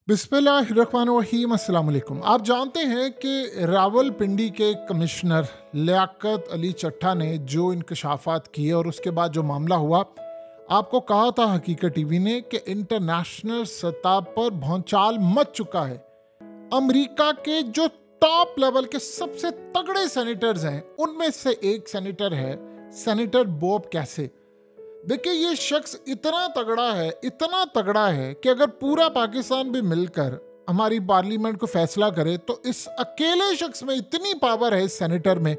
बिस्मिल्लाहिर्रहमानिर्रहीम, अस्सलाम वालेकुम। आप जानते हैं कि रावलपिंडी के कमिश्नर लियाकत अली चट्टा ने जो इंकशाफात किए और उसके बाद जो मामला हुआ, आपको कहा था हकीकत टीवी ने कि इंटरनेशनल सतह पर भौचाल मच चुका है। अमेरिका के जो टॉप लेवल के सबसे तगड़े सेनेटर्स हैं, उनमें से एक सेनेटर है सेनेटर बॉब कैसे। देखिए, ये शख्स इतना तगड़ा है कि अगर पूरा पाकिस्तान भी मिलकर हमारी पार्लियामेंट को फैसला करे तो इस अकेले शख्स में इतनी पावर है, इस सेनेटर में,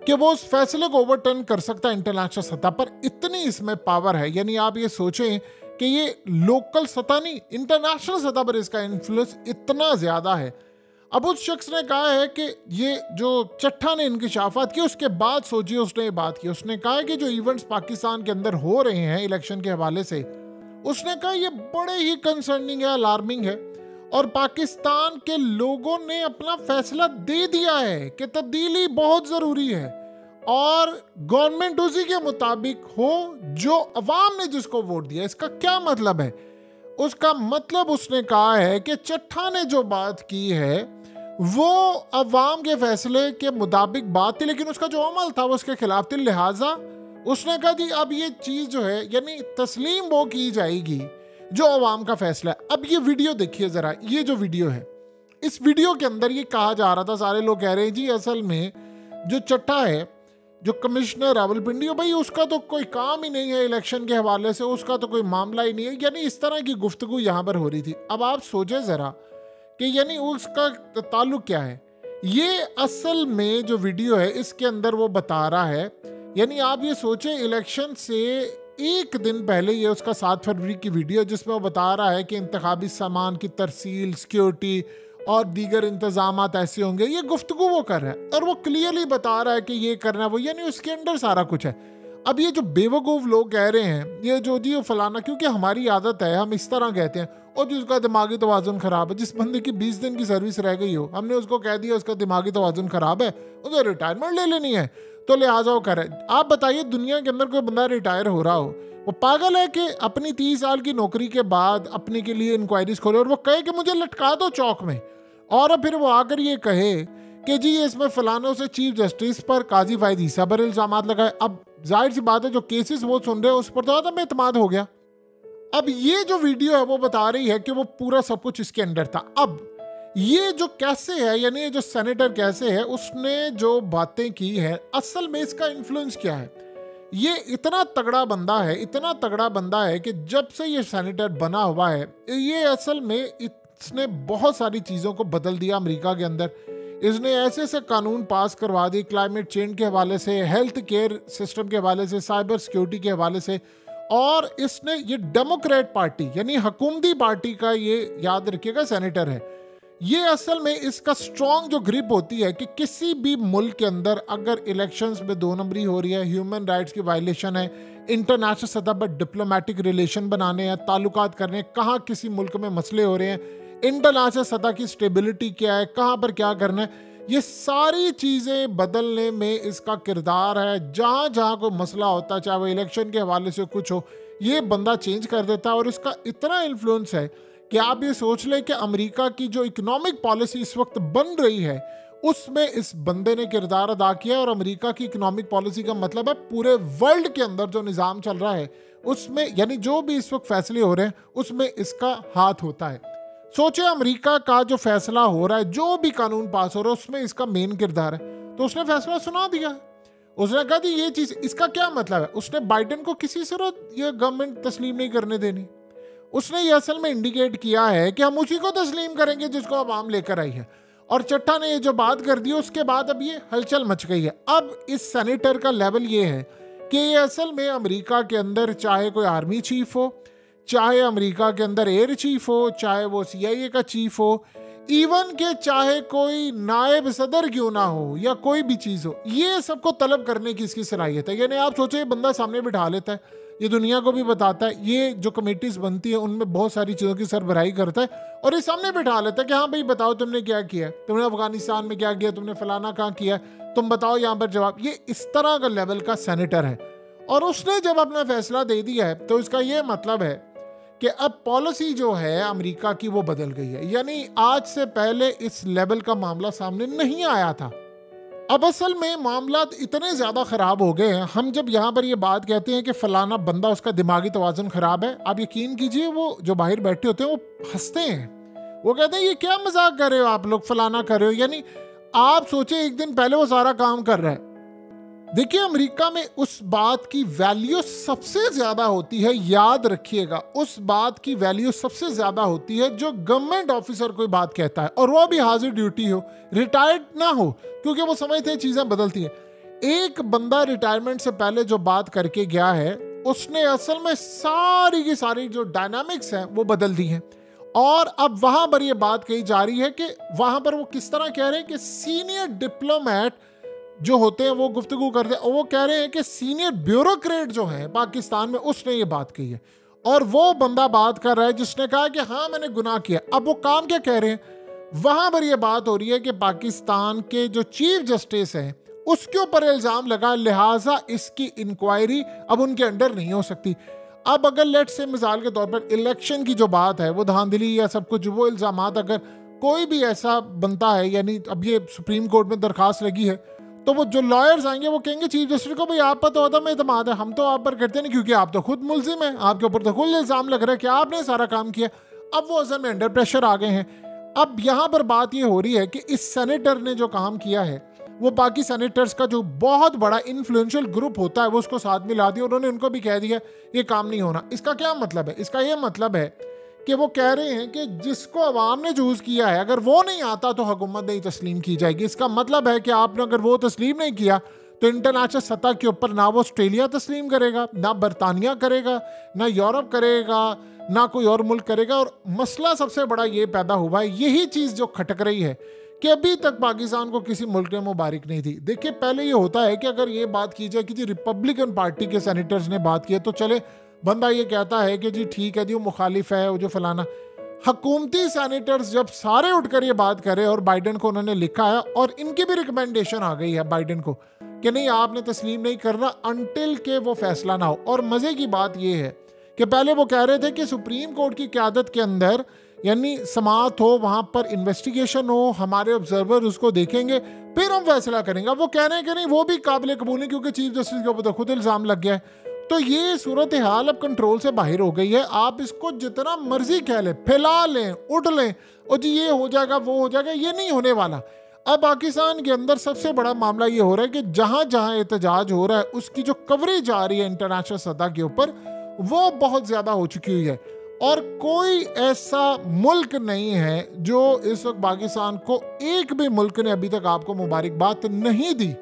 कि वो उस फैसले को ओवरटर्न कर सकता है इंटरनेशनल सतह पर। इतनी इसमें पावर है, यानी आप ये सोचें कि ये लोकल सतह नहीं, इंटरनेशनल सतह पर इसका इन्फ्लुएंस इतना ज्यादा है। अब उस शख्स ने कहा है कि ये जो चट्टा ने इंकशाफात किए, उसके बाद सोचिए उसने ये बात की। उसने कहा है कि जो इवेंट्स पाकिस्तान के अंदर हो रहे हैं इलेक्शन के हवाले से, उसने कहा ये बड़े ही कंसर्निंग है, अलार्मिंग है, और पाकिस्तान के लोगों ने अपना फैसला दे दिया है कि तब्दीली बहुत ज़रूरी है और गवर्नमेंट उसी के मुताबिक हो जो अवाम ने जिसको वोट दिया। इसका क्या मतलब है? उसका मतलब उसने कहा है कि चट्टा ने जो बात की है वो अवाम के फैसले के मुताबिक बात थी, लेकिन उसका जो अमल था वो उसके खिलाफ थी। लिहाजा उसने कहा जी अब ये चीज़ जो है, यानी तस्लीम वो की जाएगी जो अवाम का फैसला है। अब ये वीडियो देखिए ज़रा, ये जो वीडियो है, इस वीडियो के अंदर ये कहा जा रहा था, सारे लोग कह रहे हैं जी असल में जो चट्टा है, जो कमिश्नर रावलपिंडी हो, भाई उसका तो कोई काम ही नहीं है इलेक्शन के हवाले से, उसका तो कोई मामला ही नहीं है। यानी इस तरह की गुफ्तगू यहाँ पर हो रही थी। अब आप सोचे ज़रा कि यानी उसका ताल्लुक क्या है। ये असल में जो वीडियो है इसके अंदर वो बता रहा है, यानी आप ये सोचें इलेक्शन से एक दिन पहले, ये उसका 7 फरवरी की वीडियो, जिसमें वो बता रहा है कि इंतखाबी सामान की तरसील, सिक्योरिटी और दीगर इंतजामात ऐसे होंगे। ये गुफ्तगू वो कर रहा है और वो क्लियरली बता रहा है कि ये करना है वो, यानी उसके अंदर सारा कुछ है। अब ये जो बेवकूफ़ लोग कह रहे हैं ये जो जी वो फलाना, क्योंकि हमारी आदत है, हम इस तरह कहते हैं और जिसका दिमागी तवाज़ुन ख़राब है, जिस बंदे की 20 दिन की सर्विस रह गई हो, हमने उसको कह दिया उसका दिमागी तवाज़ुन ख़राब है, उसे रिटायरमेंट ले लेनी है, तो लिहाजा वो करे। आप बताइए दुनिया के अंदर कोई बंदा रिटायर हो रहा हो, वो पागल है कि अपनी 30 साल की नौकरी के बाद अपने के लिए इंक्वायरीज खोले और वो कहे कि मुझे लटका दो चौक में, और फिर वो आकर ये कहे कि जी इसमें फलानों से चीफ जस्टिस पर काजी फायद ईसा पर इल्ज़ाम लगाए। अब जाहिर सी बात है जो केसेस वो सुन रहे हैं उस पर तो आदम एतमाद हो गया। अब ये जो वीडियो है वो बता रही है कि वो पूरा सब कुछ इसके अंदर था। अब ये जो कैसे है, यानी ये जो सेनेटर कैसे है, उसने जो बातें की है, असल में इसका इन्फ्लुएंस क्या है। ये इतना तगड़ा बंदा है कि जब से ये सेनेटर बना हुआ है, ये असल में इसने बहुत सारी चीज़ों को बदल दिया अमेरिका के अंदर। इसने ऐसे ऐसे कानून पास करवा दिए क्लाइमेट चेंज के हवाले से, हेल्थ केयर सिस्टम के हवाले से, साइबर सिक्योरिटी के हवाले से, और इसने ये डेमोक्रेट पार्टी यानी हुकूमती पार्टी का, ये याद रखिएगा, सेनेटर है। ये असल में इसका स्ट्रॉन्ग जो ग्रिप होती है कि किसी भी मुल्क के अंदर अगर इलेक्शंस में 2 नंबरी हो रही है, ह्यूमन राइट्स की वायलेशन है, इंटरनेशनल सतह पर डिप्लोमेटिक रिलेशन बनाने हैं, ताल्लुकात करने हैं, कहाँ किसी मुल्क में मसले हो रहे हैं, इंटरनेशनल सतह की स्टेबिलिटी क्या है, कहाँ पर क्या करना है, ये सारी चीज़ें बदलने में इसका किरदार है। जहाँ जहाँ कोई मसला होता है, चाहे वो इलेक्शन के हवाले से कुछ हो, ये बंदा चेंज कर देता है। और इसका इतना इन्फ्लुएंस है कि आप ये सोच लें कि अमेरिका की जो इकोनॉमिक पॉलिसी इस वक्त बन रही है उसमें इस बंदे ने किरदार अदा किया है। और अमेरिका की इकोनॉमिक पॉलिसी का मतलब है पूरे वर्ल्ड के अंदर जो निज़ाम चल रहा है उसमें, यानी जो भी इस वक्त फैसले हो रहे हैं उसमें इसका हाथ होता है। सोचिए अमेरिका का जो फैसला हो रहा है, जो भी कानून पास हो रहा है, उसमें इसका मेन किरदार है। तो उसने फैसला सुना दिया है। उसने कहा जी ये चीज़, इसका क्या मतलब है, उसने बाइडेन को किसी सूरत ये गवर्नमेंट तस्लीम नहीं करने देनी। उसने ये असल में इंडिकेट किया है कि हम उसी को तस्लीम करेंगे जिसको आवाम लेकर आई है। और चट्टा ने ये जो बात कर दी उसके बाद अब ये हलचल मच गई है। अब इस सेनेटर का लेवल ये है कि ये असल में अमेरिका के अंदर चाहे कोई आर्मी चीफ हो, चाहे अमेरिका के अंदर एयर चीफ हो, चाहे वो CIA का चीफ हो, इवन के चाहे कोई नायब सदर क्यों ना हो या कोई भी चीज़ हो, ये सबको तलब करने की इसकी सलाहियत है। यानी आप सोचिए बंदा सामने बिठा लेता है, ये दुनिया को भी बताता है, ये जो कमेटीज बनती है उनमें बहुत सारी चीज़ों की सरबराही करता है और ये सामने बिठा लेता है कि हाँ भाई बताओ तुमने क्या किया, तुमने अफगानिस्तान में क्या किया, तुमने फलाना कहाँ किया, तुम बताओ यहाँ पर जवाब। ये इस तरह का लेवल का सेनेटर है और उसने जब अपना फैसला दे दिया है तो इसका ये मतलब है कि अब पॉलिसी जो है अमेरिका की वो बदल गई है, यानी आज से पहले इस लेवल का मामला सामने नहीं आया था। अब असल में मामला इतने ज़्यादा ख़राब हो गए हैं, हम जब यहाँ पर ये बात कहते हैं कि फ़लाना बंदा उसका दिमागी तवाज़ुन ख़राब है, आप यकीन कीजिए वो जो बाहर बैठे होते हैं वो हंसते हैं, वो कहते हैं ये क्या मजाक कर रहे हो आप लोग, फ़लाना कर रहे हो। यानी आप सोचे एक दिन पहले वो सारा काम कर रहा है। देखिए अमेरिका में उस बात की वैल्यू सबसे ज्यादा होती है, याद रखिएगा, उस बात की वैल्यू सबसे ज्यादा होती है जो गवर्नमेंट ऑफिसर कोई बात कहता है और वो भी हाजिर ड्यूटी हो, रिटायर्ड ना हो, क्योंकि वो समझते हैं चीजें बदलती हैं। एक बंदा रिटायरमेंट से पहले जो बात करके गया है उसने असल में सारी की सारी जो डायनामिक्स हैं वो बदल दी हैं। और अब वहां पर ये बात कही जा रही है कि वहां पर वो किस तरह कह रहे हैं कि सीनियर डिप्लोमेट जो होते हैं वो गुफ्तगू करते हैं और वो कह रहे हैं कि सीनियर ब्यूरोक्रेट जो है पाकिस्तान में उसने ये बात कही है, और वो बंदा बात कर रहा है जिसने कहा कि हाँ मैंने गुनाह किया। अब वो काम क्या कह रहे हैं, वहां पर ये बात हो रही है कि पाकिस्तान के जो चीफ जस्टिस हैं उसके ऊपर इल्जाम लगा, लिहाजा इसकी इंक्वायरी अब उनके अंडर नहीं हो सकती। अब अगर लेट्स से मिसाल के तौर पर इलेक्शन की जो बात है वो धांधली या सब कुछ, वो इल्जामात अगर कोई भी ऐसा बनता है, यानी अब ये सुप्रीम कोर्ट में दरखास्त लगी है, तो वो जो लॉयर्स आएंगे वो कहेंगे चीफ जस्टिस को भाई आप पर तो अदम एतमाद है, हम तो आप पर करते नहीं क्योंकि आप तो खुद मुलजिम हैं, आपके ऊपर तो खुद इल्जाम लग रहा है कि आपने सारा काम किया। अब वो असल में अंडर प्रेशर आ गए हैं। अब यहाँ पर बात ये हो रही है कि इस सेनेटर ने जो काम किया है वो बाकी सेनेटर्स का जो बहुत बड़ा इन्फ्लुएंशियल ग्रुप होता है वो उसको साथ मिला दिया, उन्होंने उनको भी कह दिया ये काम नहीं होना। इसका क्या मतलब है, इसका ये मतलब है कि वो कह रहे हैं कि जिसको अवाम ने चूज किया है अगर वो नहीं आता तो हुकूमत नहीं तस्लीम की जाएगी। इसका मतलब है कि आपने अगर वो तस्लीम नहीं किया तो इंटरनेशनल सतह के ऊपर ना वो ऑस्ट्रेलिया तस्लीम करेगा, ना बरतानिया करेगा, ना यूरोप करेगा, ना कोई और मुल्क करेगा। और मसला सबसे बड़ा ये पैदा हुआ है, यही चीज़ जो खटक रही है कि अभी तक पाकिस्तान को किसी मुल्क ने मुबारक नहीं दी। देखिए पहले ये होता है कि अगर ये बात की जाए कि जी रिपब्लिकन पार्टी के सेनेटर्स ने बात की तो चले, बंदा ये कहता है कि जी ठीक है जी वो मुखालिफ है, वो जो फलाना। हुकूमती सेनेटर्स जब सारे उठकर ये बात करें और बाइडन को उन्होंने लिखा है और इनकी भी रिकमेंडेशन आ गई है बाइडन को कि नहीं आपने तस्लीम नहीं करना अनटिल के वो फैसला ना हो। और मजे की बात ये है कि पहले वो कह रहे थे कि सुप्रीम कोर्ट की क़यादत के अंदर यानी समाअत हो, वहां पर इन्वेस्टिगेशन हो, हमारे ऑब्जर्वर उसको देखेंगे फिर हम फैसला करेंगे। वो कह रहे हैं कि नहीं वो भी काबिल कबूल नहीं क्योंकि चीफ जस्टिस के ऊपर तो खुद इल्जाम लग गया है। तो ये सूरत हाल अब कंट्रोल से बाहर हो गई है। आप इसको जितना मर्जी कह लें, फैला लें, उठ लें और जी ये हो जाएगा वो हो जाएगा, ये नहीं होने वाला। अब पाकिस्तान के अंदर सबसे बड़ा मामला ये हो रहा है कि जहां जहां एहतजाज हो रहा है उसकी जो कवरेज आ रही है इंटरनेशनल सतह के ऊपर वो बहुत ज्यादा हो चुकी हुई है। और कोई ऐसा मुल्क नहीं है जो इस वक्त पाकिस्तान को, एक भी मुल्क ने अभी तक आपको मुबारकबाद नहीं दी।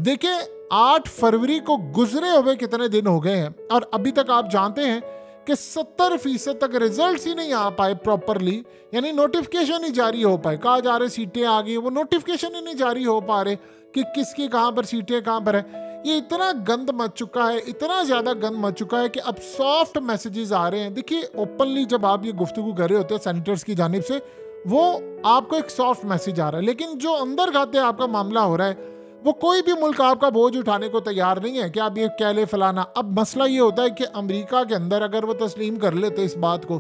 देखिए 8 फरवरी को गुजरे हुए कितने दिन हो गए हैं और अभी तक आप जानते हैं कि 70% तक रिजल्ट्स ही नहीं आ पाए प्रॉपरली, यानी नोटिफिकेशन ही जारी हो पाए। कहा जा रहे सीटें आ गई, वो नोटिफिकेशन ही नहीं जारी हो पा रहे कि किसकी कहाँ पर सीटें कहाँ पर है। ये इतना गंद मच चुका है, इतना ज़्यादा गंद मच चुका है कि अब सॉफ्ट मैसेजेस आ रहे हैं। देखिए ओपनली जब आप ये गुफ्तगू कर रहे होते हैं सेनेटर्स की जानिब से, वो आपको एक सॉफ्ट मैसेज आ रहा है, लेकिन जो अंदर खाते आपका मामला हो रहा है वो कोई भी मुल्क आपका बोझ उठाने को तैयार नहीं है कि आप ये कह ले फलाना। अब मसला ये होता है कि अमेरिका के अंदर अगर वो तस्लीम कर लेते इस बात को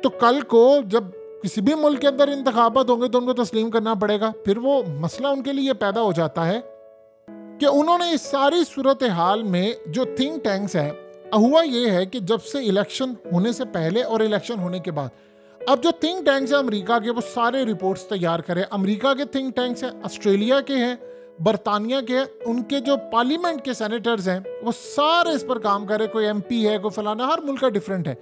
तो कल को जब किसी भी मुल्क के अंदर इंतखाबात होंगे तो उनको तस्लीम करना पड़ेगा। फिर वो मसला उनके लिए पैदा हो जाता है कि उन्होंने इस सारी सूरत हाल में जो थिंक टैंक्स है, हुआ ये है कि जब से इलेक्शन होने से पहले और इलेक्शन होने के बाद अब जो थिंक टैंक्स है अमेरिका के वो सारे रिपोर्ट्स तैयार करें। अमेरिका के थिंक टैंक्स हैं, ऑस्ट्रेलिया के हैं, बरतानिया के, उनके जो पार्लियामेंट के सेनेटर्स हैं वो सारे इस पर काम करे। कोई एमपी है, कोई फलाना, हर मुल्क का डिफरेंट है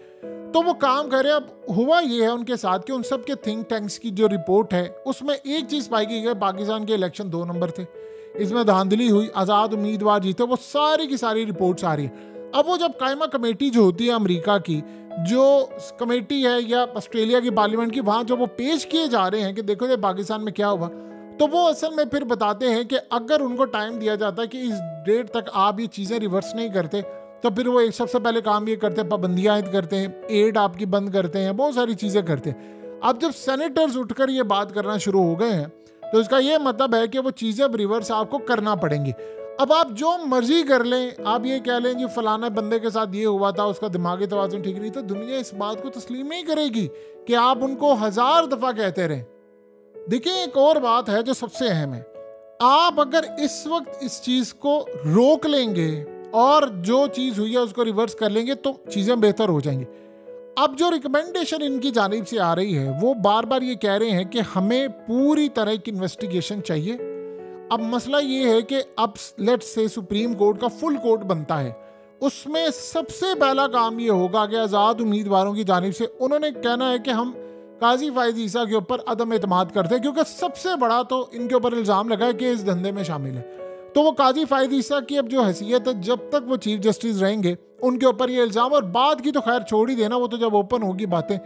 तो वो काम करे। अब हुआ ये है उनके साथ कि उन सब के थिंक टैंक्स की जो रिपोर्ट है उसमें एक चीज़ पाई गई है, पाकिस्तान के इलेक्शन 2 नंबर थे, इसमें धांधली हुई, आज़ाद उम्मीदवार जीते, वो सारी की सारी रिपोर्ट्स आ रही है। अब वो जब कायमा कमेटी जो होती है अमेरिका की, जो कमेटी है या ऑस्ट्रेलिया की पार्लियामेंट की, वहाँ जब वो पेश किए जा रहे हैं कि देखो ये पाकिस्तान में क्या हुआ, तो वो असल में फिर बताते हैं कि अगर उनको टाइम दिया जाता है कि इस डेट तक आप ये चीज़ें रिवर्स नहीं करते तो फिर वो एक सबसे पहले काम ये करते हैं, पाबंदियां आयद करते हैं, एड आपकी बंद करते हैं, बहुत सारी चीज़ें करते हैं। अब जब सेनेटर्स उठकर ये बात करना शुरू हो गए हैं तो इसका ये मतलब है कि वो चीज़ें अब रिवर्स आपको करना पड़ेंगी। अब आप जो मर्जी कर लें, आप ये कह लें जी फलाना बंदे के साथ ये हुआ था, उसका दिमागी तवाज़ुन ठीक नहीं था, दुनिया इस बात को तस्लीम नहीं करेगी कि आप उनको 1000 दफ़ा कहते रहें। देखिए एक और बात है जो सबसे अहम है, आप अगर इस वक्त इस चीज़ को रोक लेंगे और जो चीज़ हुई है उसको रिवर्स कर लेंगे तो चीज़ें बेहतर हो जाएंगी। अब जो रिकमेंडेशन इनकी जानिब से आ रही है वो बार बार ये कह रहे हैं कि हमें पूरी तरह की इन्वेस्टिगेशन चाहिए। अब मसला ये है कि अब लेट्स से सुप्रीम कोर्ट का फुल कोर्ट बनता है, उसमें सबसे पहला काम ये होगा कि आज़ाद उम्मीदवारों की जानिब से उन्होंने कहना है कि हम काजी फायद ईसा के ऊपर अदम एतमाद करते हैं, क्योंकि सबसे बड़ा तो इनके ऊपर इल्ज़ाम लगा है कि इस धंधे में शामिल है। तो वो काजी फायद ईसा की अब जो हैसियत है, जब तक वो चीफ जस्टिस रहेंगे उनके ऊपर ये इल्ज़ाम, और बाद की तो खैर छोड़ ही देना, वो तो जब ओपन होगी बातें,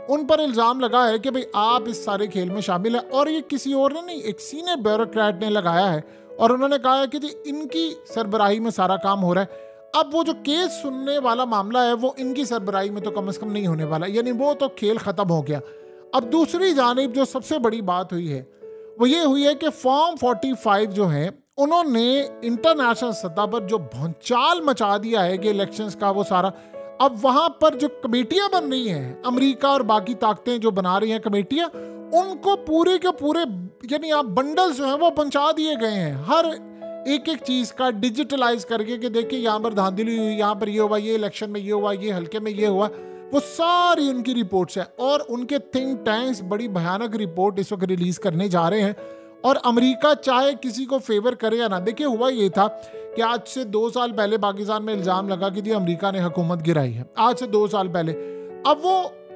उन पर इल्ज़ाम लगा है कि भाई आप इस सारे खेल में शामिल है। और ये किसी और ने नहीं, एक सीनियर ब्यूरोक्रेट ने लगाया है और उन्होंने कहा है कि जी इनकी सरबराही में सारा काम हो रहा है। अब वो जो केस सुनने वाला मामला है वो इनकी सरबराही में तो कम से कम नहीं होने वाला, यानी वो तो खेल ख़त्म हो गया। अब दूसरी जानिब जो सबसे बड़ी बात हुई है वो ये हुई है कि फॉर्म 45 जो है उन्होंने इंटरनेशनल सतह पर जो भंचाल मचा दिया है कि इलेक्शंस का वो सारा, अब वहां पर जो कमेटियां बन रही हैं, अमेरिका और बाकी ताकतें जो बना रही हैं कमेटियां, उनको पूरे के पूरे यानी आप बंडल्स जो हैं वो पहुंचा दिए गए हैं, हर एक एक चीज़ का डिजिटलाइज करके कि देखिए यहाँ पर धांधली हुई, यहाँ पर ये हुआ, ये इलेक्शन में ये हुआ, ये हल्के में ये हुआ, वो सारी उनकी रिपोर्ट्स है। और उनके थिंक टैंक्स बड़ी भयानक रिपोर्ट इस वक्त रिलीज करने जा रहे हैं। और अमेरिका चाहे किसी को फेवर करे या ना, देखिए हुआ ये था कि आज से 2 साल पहले पाकिस्तान में इल्ज़ाम लगा कि जी अमेरिका ने हुकूमत गिराई है, आज से 2 साल पहले। अब वो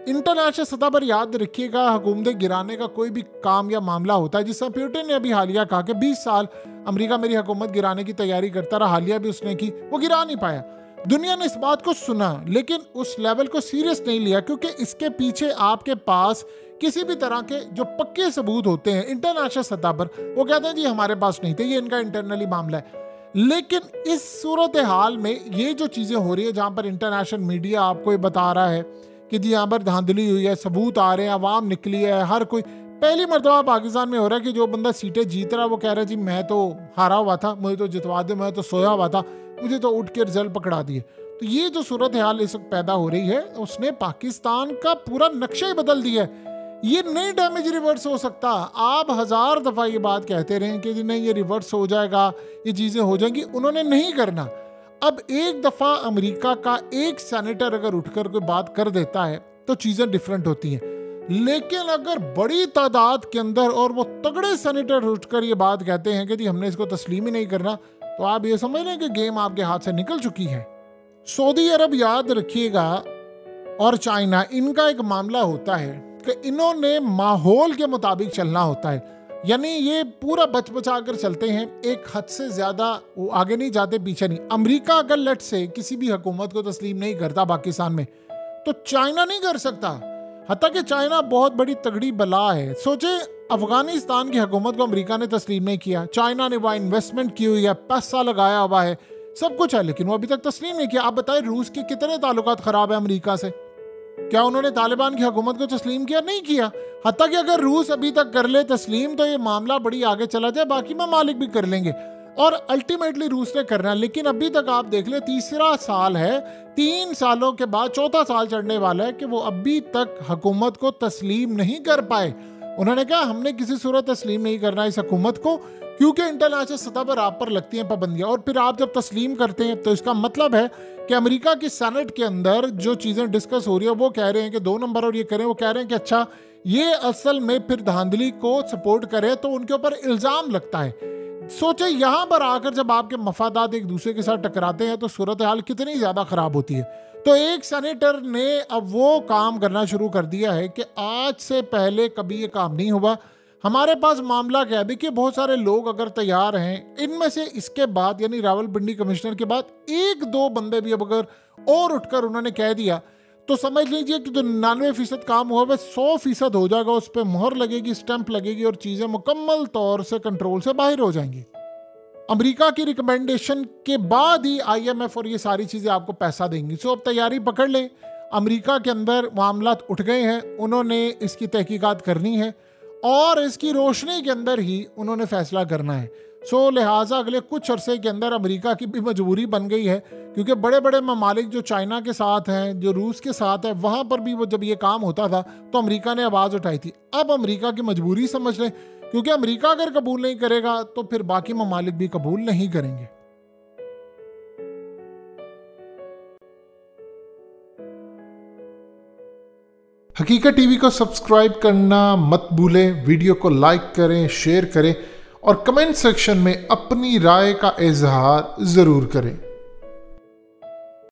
इंटरनेशनल सतह पर याद रखिएगा, हुकूमतें गिराने का कोई भी काम या मामला होता है, जिससे पुतिन ने अभी हालिया कहा कि 20 साल अमेरिका मेरी हुकूमत गिराने की तैयारी करता रहा, हालिया भी उसने की, वो गिरा नहीं पाया। दुनिया ने इस बात को सुना लेकिन उस लेवल को सीरियस नहीं लिया, क्योंकि इसके पीछे आपके पास किसी भी तरह के जो पक्के सबूत होते हैं इंटरनेशनल सतह पर, वो कहते हैं जी हमारे पास नहीं थे, ये इनका इंटरनली मामला है। लेकिन इस सूरत हाल में ये जो चीज़ें हो रही है, जहाँ पर इंटरनेशनल मीडिया आपको ये बता रहा है कि जी यहाँ पर धांधली हुई है, सबूत आ रहे हैं, अवाम निकली है, हर कोई, पहली मरतबा पाकिस्तान में हो रहा है कि जो बंदा सीटें जीत रहा है वो कह रहा है जी मैं तो हारा हुआ था, मुझे तो जितवा दे, मैं तो सोया हुआ था, मुझे तो उठ के रिजल्ट पकड़ा दिए। तो ये जो सूरत हाल इस वक्त पैदा हो रही है उसने पाकिस्तान का पूरा नक्शा ही बदल दिया है। ये नहीं डैमेज रिवर्स हो सकता। आप 1000 दफ़ा ये बात कहते रहें कि जी नहीं ये रिवर्स हो जाएगा, ये चीज़ें हो जाएंगी, उन्होंने नहीं करना। अब एक दफ़ा अमेरिका का एक सेनेटर अगर उठकर कोई बात कर देता है तो चीज़ें डिफरेंट होती हैं, लेकिन अगर बड़ी तादाद के अंदर और वो तगड़े सेनेटर उठकर ये बात कहते हैं कि जी हमने इसको तस्लीम ही नहीं करना, तो आप ये समझ लें कि गेम आपके हाथ से निकल चुकी है। सऊदी अरब याद रखिएगा और चाइना, इनका एक मामला होता है कि इन्होंने माहौल के मुताबिक चलना होता है, यानी ये पूरा बच बचा कर चलते हैं, एक हद से ज़्यादा वो आगे नहीं जाते, पीछे नहीं। अमेरिका अगर लेट से किसी भी हुकूमत को तस्लीम नहीं करता पाकिस्तान में, तो चाइना नहीं कर सकता, हत्ता कि चाइना बहुत बड़ी तगड़ी बला है। सोचे अफगानिस्तान की हुकूमत को अमेरिका ने तस्लीम नहीं किया, चाइना ने वहाँ इन्वेस्टमेंट की हुई है, पैसा लगाया हुआ है, सब कुछ है, लेकिन वो अभी तक तस्लीम नहीं किया। आप बताएं रूस के कितने ताल्लुकात खराब है अमेरिका से, क्या उन्होंने तालिबान की हुकूमत को तस्लीम किया? नहीं किया। हत्ता कि अगर रूस अभी तक कर ले तस्लीम तो ये मामला बड़ी आगे चला जाए, बाकी ममालिक भी कर लेंगे और अल्टीमेटली रूस ने करना। लेकिन अभी तक आप देख ले, तीसरा साल है, 3 सालों के बाद चौथा साल चढ़ने वाला है कि वो अभी तक हुकूमत को तस्लीम नहीं कर पाए। उन्होंने कहा हमने किसी सूरत तस्लीम नहीं करना इस हुकूमत को, क्योंकि इंटरनेशनल सतह पर आप पर लगती हैं पाबंदियां, और फिर आप जब तस्लीम करते हैं तो इसका मतलब है कि अमेरिका की सेनेट के अंदर जो चीज़ें डिस्कस हो रही है वो कह रहे हैं कि 2 नंबर और ये करें, वो कह रहे हैं कि अच्छा ये असल में फिर धांधली को सपोर्ट करे, तो उनके ऊपर इल्ज़ाम लगता है। सोचे यहाँ पर आकर जब आपके मफादात एक दूसरे के साथ टकराते हैं तो सूरत हाल कितनी ज़्यादा ख़राब होती है। तो एक सेनेटर ने अब वो काम करना शुरू कर दिया है कि आज से पहले कभी ये काम नहीं हुआ, हमारे पास मामला क्या है। देखिए बहुत सारे लोग अगर तैयार हैं, इनमें से इसके बाद यानी रावलपिंडी कमिश्नर के बाद 1-2 बंदे भी अब अगर और उठकर उन्होंने कह दिया तो समझ लीजिए कि जो 99% काम हुआ वह 100% हो जाएगा, उस पर मोहर लगेगी, स्टैंप लगेगी और चीज़ें मुकम्मल तौर से कंट्रोल से बाहर हो जाएंगी। अमेरिका की रिकमेंडेशन के बाद ही IMF और ये सारी चीज़ें आपको पैसा देंगी। सो अब तैयारी पकड़ लें, अमेरिका के अंदर मामला उठ गए हैं, उन्होंने इसकी तहकीकात करनी है और इसकी रोशनी के अंदर ही उन्होंने फैसला करना है। सो लिहाजा अगले कुछ अरसे के अंदर अमेरिका की भी मजबूरी बन गई है, क्योंकि बड़े बड़े ममालिक जो चाइना के साथ हैं, जो रूस के साथ है, वहाँ पर भी वो जब ये काम होता था तो अमेरिका ने आवाज़ उठाई थी। अब अमेरिका की मजबूरी समझ लें, क्योंकि अमेरिका अगर कबूल नहीं करेगा तो फिर बाकी ममालिक भी कबूल नहीं करेंगे। हकीकत टीवी को सब्सक्राइब करना मत भूलें, वीडियो को लाइक करें, शेयर करें और कमेंट सेक्शन में अपनी राय का इजहार ज़रूर करें।